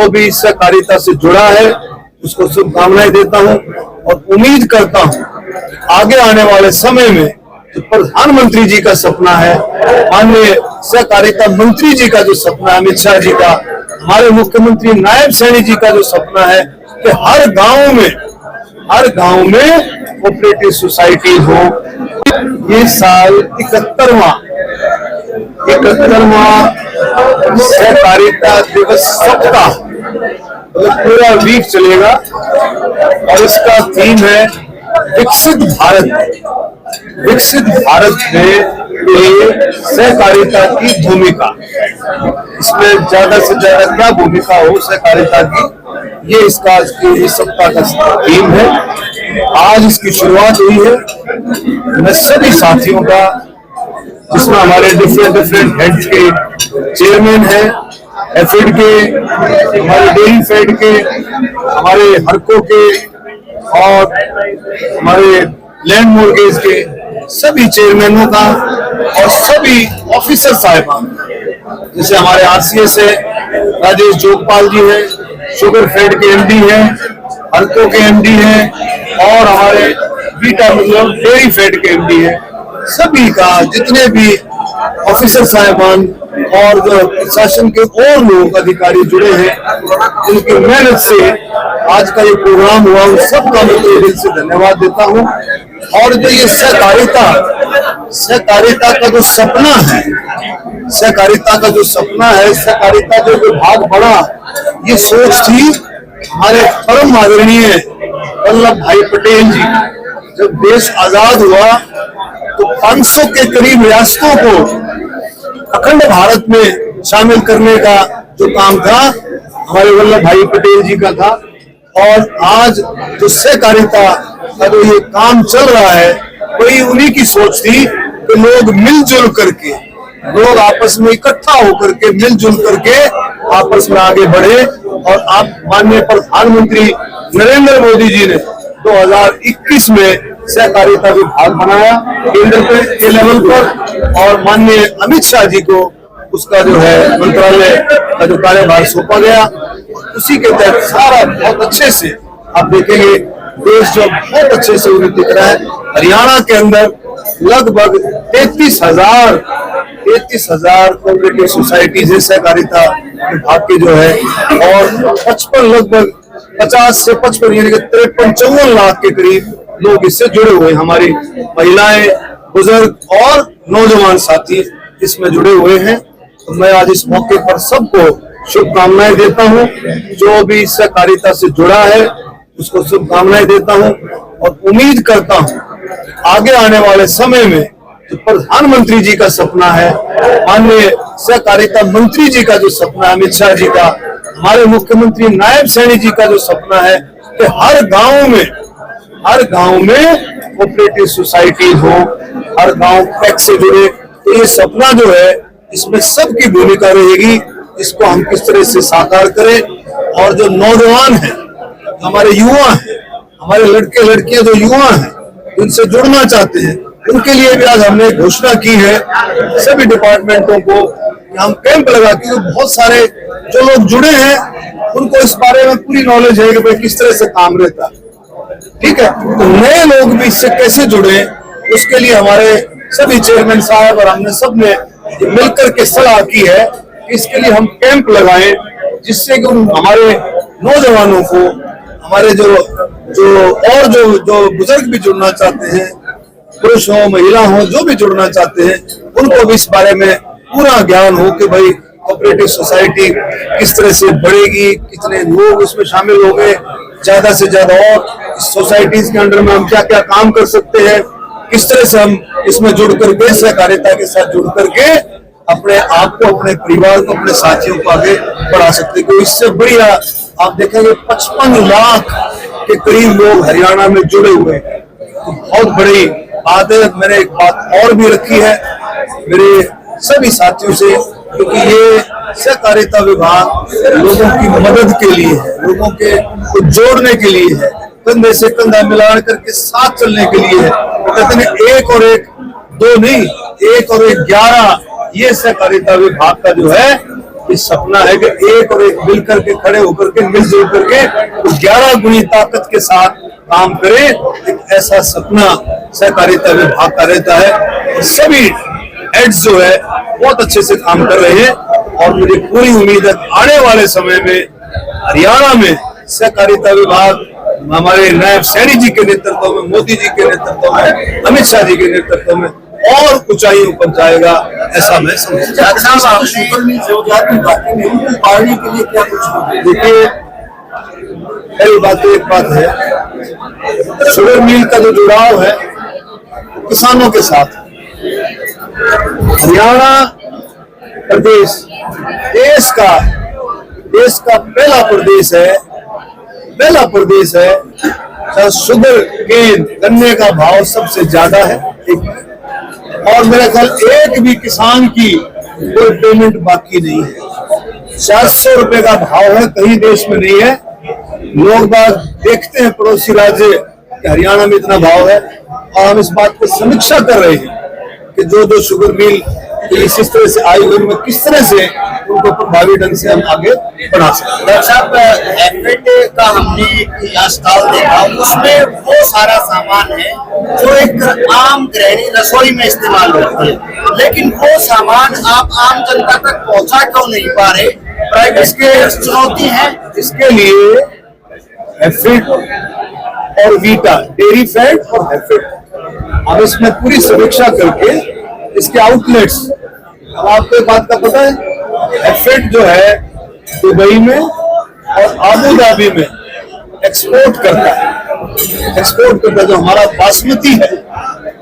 जो भी सहकारिता से जुड़ा है उसको शुभकामनाएं देता हूं और उम्मीद करता हूं आगे आने वाले समय में जो प्रधानमंत्री जी का सपना है, माननीय सहकारिता मंत्री जी का जो सपना है, अमित शाह जी का, हमारे मुख्यमंत्री नायब सैनी जी का जो सपना है कि हर गांव में कोऑपरेटिव सोसाइटी हो। ये साल 71वां सहकारिता दिवस सप्ताह मतलब पूरा वीक चलेगा और इसका थीम है विकसित भारत में सहकारिता की भूमिका। इसमें ज्यादा से ज्यादा क्या भूमिका हो सहकारिता की, ये इसका इस सप्ताह का थीम है। आज इसकी शुरुआत हुई है। मैं सभी साथियों का, जिसमें हमारे डिफरेंट हेड्स के चेयरमैन हैं, एफिड के, हमारे डेयरी फेड के, हमारे हरको के और हमारे लैंड मोर्गेज के सभी चेयरमैनों का और सभी ऑफिसर साहिबान, जैसे हमारे आरसीएस है, राजेश जोगपाल जी हैं, शुगर फेड के एमडी हैं, हरको के एमडी हैं और हमारे बीटा मतलब डेयरी फेड के एमडी हैं, सभी का जितने भी ऑफिसर साहिबान और जो प्रशासन के और लोग अधिकारी जुड़े हैं, उनकी मेहनत से आज का ये प्रोग्राम हुआ, उन सबका मैं दिल से धन्यवाद देता हूँ। और जो ये सहकारिता का जो सपना है, सहकारिता जो विभाग बड़ा, ये सोच थी हमारे परम आदरणीय वल्लभ भाई पटेल जी। जब देश आजाद हुआ तो 500 के करीब रियासतों को अखंड भारत में शामिल करने का जो काम था हमारे वल्लभ भाई पटेल जी का था। और आज जो सहकारिता का जो ये काम चल रहा है, वही उन्हीं की सोच थी कि लोग मिलजुल करके, लोग आपस में इकट्ठा होकर के मिलजुल करके आपस में आगे बढ़े। और आप माननीय प्रधानमंत्री नरेंद्र मोदी जी ने 2021 में सहकारिता विभाग बनाया केंद्र के लेवल पर, और माननीय अमित शाह जी को उसका जो है मंत्रालय का जो कार्यभार सौंपा गया। उसी के तहत सारा बहुत अच्छे से आप देखेंगे देश जो बहुत अच्छे से उन्हें दिख रहा है। हरियाणा के अंदर लगभग 33,000 कोऑपरेटिव सोसाइटीज है सहकारिता विभाग के जो है, और 55 लगभग 50 से 55 यानी कि 53-54 लाख के करीब लोग इससे जुड़े हुए, हमारी महिलाएं, बुजुर्ग और नौजवान साथी इसमें जुड़े हुए हैं। तो मैं आज इस मौके पर सबको शुभकामनाएं देता हूं। जो भी सहकारिता से जुड़ा है उसको शुभकामनाएं देता हूं और उम्मीद करता हूं आगे आने वाले समय में जो प्रधानमंत्री जी का सपना है, माननीय सहकारिता मंत्री जी का जो सपना है, अमित शाह जी का, हमारे मुख्यमंत्री नायब सैनी जी का जो सपना है कि हर गांव में कोऑपरेटिव सोसाइटी हो, हर गांव टैक्स से जुड़े। तो ये सपना जो है इसमें सबकी भूमिका रहेगी। इसको हम किस तरह से साकार करें। और जो नौजवान हैं, हमारे युवा हैं, हमारे लड़के लड़कियां जो युवा हैं, उनसे जुड़ना चाहते हैं, उनके लिए भी आज हमने घोषणा की है सभी डिपार्टमेंटों को कि हम कैंप लगा के बहुत सारे जो लोग जुड़े हैं उनको इस बारे में पूरी नॉलेज है कि भाई किस तरह से काम रहता है, ठीक है। तो नए लोग भी इससे कैसे जुड़े, उसके लिए हमारे सभी चेयरमैन साहब और हमने सबने मिलकर के सलाह की है कि इसके लिए हम कैंप लगाएं, जिससे कि हमारे नौजवानों को, हमारे जो बुजुर्ग भी जुड़ना चाहते हैं, पुरुष हो महिला हो, जो भी जुड़ना चाहते हैं, उनको भी इस बारे में पूरा ज्ञान हो कि भाई कोऑपरेटिव सोसाइटी किस तरह से बढ़ेगी, कितने लोग इसमें शामिल हो गए, ज्यादा से ज्यादा और इस सोसाइटीज के अंडर में हम क्या क्या काम कर सकते हैं, किस तरह से हम इसमें जुड़ करके सहकारिता के साथ जुड़ करके अपने आप को, अपने परिवार को, अपने साथियों को आगे बढ़ा सकते हैं। इससे बढ़िया आप देखेंगे 55 लाख के करीब लोग हरियाणा में जुड़े हुए हैं, तो बहुत बड़ी बात है। मैंने एक बात और भी रखी है मेरे सभी साथियों से, क्योंकि ये सहकारिता विभाग लोगों की मदद के लिए है, लोगों को जोड़ने के लिए है, कंधे से कंधा मिला करके साथ चलने के लिए है। कहते हैं 1 और 1 2 नहीं, 1 और 1 11 ये सहकारिता विभाग का जो है ये सपना है कि एक और एक मिल करके खड़े होकर के मिलजुल करके 11 गुनी ताकत के साथ काम करे। एक ऐसा सपना सहकारिता विभाग का रहता है। सभी हेड्स जो है बहुत अच्छे से काम कर रहे हैं और मुझे पूरी उम्मीद है आने वाले समय में हरियाणा में सहकारिता विभाग हमारे नायब सैनी जी के नेतृत्व में, मोदी जी के नेतृत्व में, अमित शाह जी के नेतृत्व में और ऊंचाइयों पर जाएगा, ऐसा मैं समझता हूँ। देखिए, पहली बात तो एक बात है, शुगर मिल का जो जुड़ाव है किसानों के साथ, हरियाणा प्रदेश देश का पहला प्रदेश है जहाँ शुगर केन गन्ने का भाव सबसे ज्यादा है। और मेरा ख्याल एक भी किसान की कोई पेमेंट बाकी नहीं है। 700 रुपए का भाव है, कहीं देश में नहीं है। लोग बात देखते हैं पड़ोसी राज्य कि हरियाणा में इतना भाव है और हम इस बात की समीक्षा कर रहे हैं कि जो शुगर मिल इस तरह से आई हुई में किस तरह से उनको प्रभावी ढंग से हम आगे बढ़ा सकते हैं। डॉक्टर साहब, एफेड का हमने स्टॉल देखा, उसमें वो सारा सामान है जो एक आम गृहिणी रसोई में इस्तेमाल करती है, लेकिन वो सामान आप आम जनता तक पहुंचा क्यों नहीं पा रहे? प्राइवेट के चुनौती है। इसके लिए एफेड और वीटा, डेयरी फैट और एफेड, हम इसमें पूरी समीक्षा करके इसके आउटलेट्स, अब आपको एक बात का पता है, एफेड जो है दुबई में और आबू धाबी में एक्सपोर्ट करता है। जो हमारा बासमती है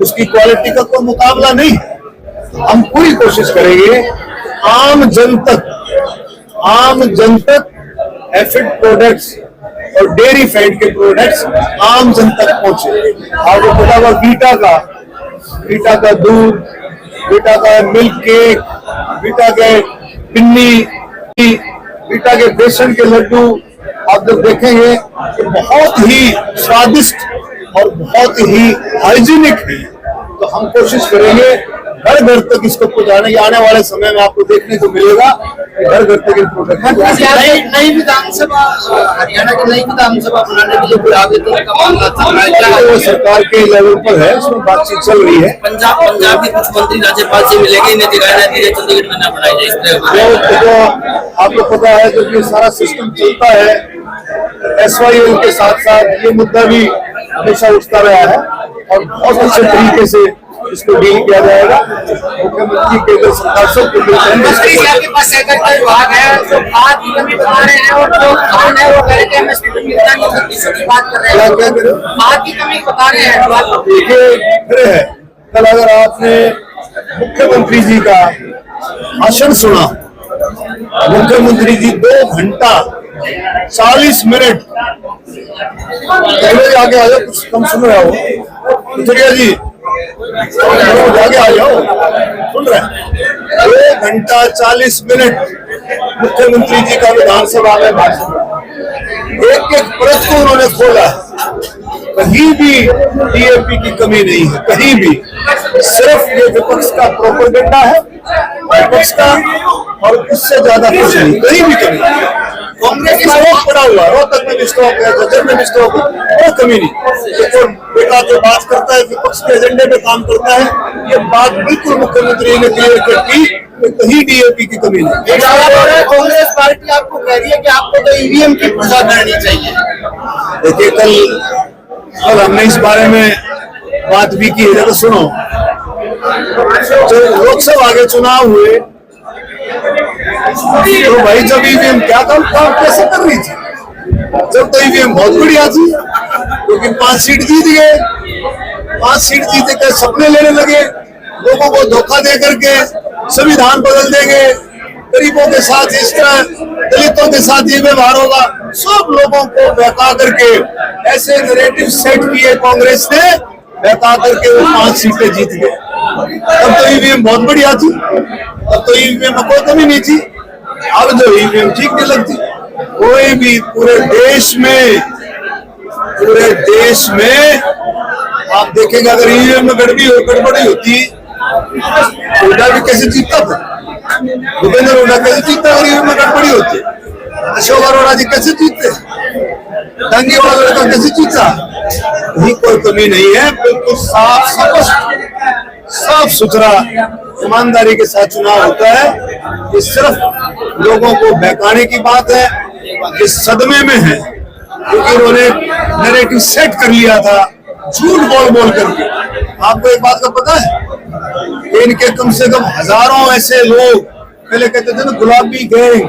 उसकी क्वालिटी का कोई मुकाबला नहीं है। हम पूरी कोशिश करेंगे आम जन तक एफेड प्रोडक्ट्स और डेयरी फैट के प्रोडक्ट्स आम जन तक पहुंचे। आपको पता होगा बीटा का दूध, बीटा का मिल्क केक, बीटा के पिन्नी, बीटा के बेसन के लड्डू आप जब देखेंगे तो बहुत ही स्वादिष्ट और बहुत ही हाइजीनिक है। तो हम कोशिश करेंगे घर घर तक इसको पहुंचाने की। आने वाले समय में आपको देखने को मिलेगा कि घर घर तक प्रोडक्ट। नई विधानसभा, हरियाणा की नई विधानसभा बनाने के लिए कोई आवेदन का मामला चल रहा है क्या? वो सरकार के लेवल पर है, उसमें बातचीत चल रही है। पंजाब के कुछ मंत्री राज्यपाल से मिलेंगे, इन्हें दिखाया चंडीगढ़ में न बनाई जाए। तो आपको पता है जो कि सारा सिस्टम चलता है, SYL के साथ साथ ये मुद्दा भी हमेशा उठता रहा है और बहुत अच्छे तरीके से इसको डील किया जाएगा। मुख्यमंत्री केंद्र सरकार सब आपके पास सेक्रेटरी विभाग है जो खाद की कमी बता रहे हैं और जो खाद है वो कह रहे हैं MSP पे मिलता नहीं, 3600 की बात कर रहे हैं, खाद की कमी बता रहे हैं। देखिए, कल अगर आपने मुख्यमंत्री जी का भाषण सुना, मुख्यमंत्री जी 2 घंटा 40 मिनट आगे आ जाओ, कुछ कम सुन रहा हो जी, आगे आ जाओ, सुन रहे हैं। 2 घंटा 40 मिनट मुख्यमंत्री जी का विधानसभा में भाषण, एक परत को उन्होंने खोला। कहीं भी DAP की कमी नहीं है, कहीं भी। सिर्फ ये विपक्ष का प्रोपेगेंडा है, विपक्ष का, और उससे ज्यादा कुछ नहीं, कहीं भी कमी नहीं। कांग्रेस का स्टॉक पड़ा हुआ, रोहतक में भी स्टॉक है, गजर में भी स्टॉक है, कोई कमी नहीं। तो बेटा जो बात करता है विपक्ष के एजेंडे पे काम करता है, ये बात बिल्कुल मुख्यमंत्री ने क्लियर कर दी कि कहीं DAP की कमी नहीं। कांग्रेस पार्टी आपको कह रही है कि आपको तो EVM की पूजा करनी चाहिए। देखिए, कल हमने इस बारे में बात भी की है। तो सुनो, जो लोकसभा के चुनाव हुए तो भाई जब EVM क्या काम कैसे कर रही थी, जब तो EVM बहुत बढ़िया थी, लेकिन 5 सीट जीत गए। 5 सीट जीते के सपने लेने लगे, लोगों को धोखा दे करके संविधान बदल देंगे, गरीबों के साथ इस तरह, दलितों के साथ ये व्यवहार होगा, सब लोगों को बहका करके ऐसे नैरेटिव सेट किए कांग्रेस ने, बहका करके वो 5 सीटें जीत गए। तब तो EVM बहुत बढ़िया थी, तब तो EVM में कोई कमी नहीं थी। अब जो EVM ठीक नहीं लगती, कोई भी पूरे देश में आप देखेंगे, अगर EVM में गड़बड़ी होती हुड्डा भी कैसे जीतता था, भूपेंद्र हुड्डा कैसे जीतता, गरीब में गड़बड़ी होती, अशोक अरोड़ा जी कैसे जीतते, दंगे वाला लड़का कैसे जीता, कहीं कोई कमी नहीं है, बिल्कुल साफ स्पष्ट साफ सुथरा ईमानदारी के साथ चुनाव होता है। ये सिर्फ लोगों को बहकाने की बात है, ये सदमे में है क्योंकि उन्होंने नैरेटिव सेट कर लिया था झूठ बोल बोल करके। आपको एक बात का पता है, इनके कम से कम हजारों ऐसे लोग, पहले कहते थे ना गुलाबी गैंग,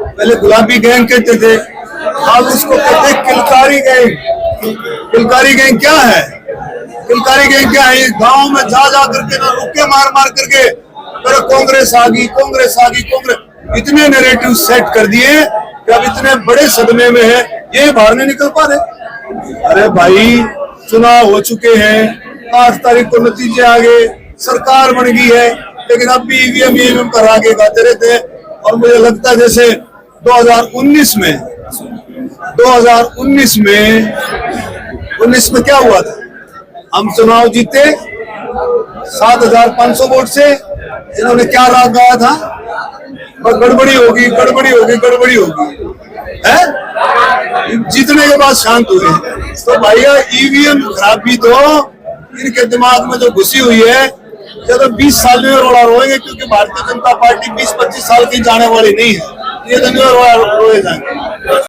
पहले गुलाबी गैंग कहते थे, अब इसको कहते हैं किलकारी गैंग। किलकारी गैंग क्या है? किलकारी गैंग क्या है? गांव में जा जा करके ना रुके मार मार करके अरे कांग्रेस आ गई, कांग्रेस आ गई, कांग्रेस, इतने नैरेटिव सेट कर दिए कि अब इतने बड़े सदमे में है, ये बाहर नहीं निकल पा रहे। अरे भाई चुनाव हो चुके हैं, 8 तारीख को नतीजे आ गए, सरकार बन गई है, लेकिन अब भी ईवीएम पर आगे गाते रहते हैं। और मुझे लगता है जैसे 2019 में क्या हुआ था, हम चुनाव जीते 7,500 वोट से, इन्होंने क्या राग गाया था, और गड़बड़ी होगी, गड़बड़ी होगी, गड़बड़ी होगी, है? जीतने के बाद शांत हुए। तो भैया ईवीएम खराबी तो इनके दिमाग में जो घुसी हुई है, तो 20 साल में रोड़ा रोएंगे, क्योंकि भारतीय जनता पार्टी 20-25 साल की जाने वाली नहीं है, ये तो रोए जाएंगे।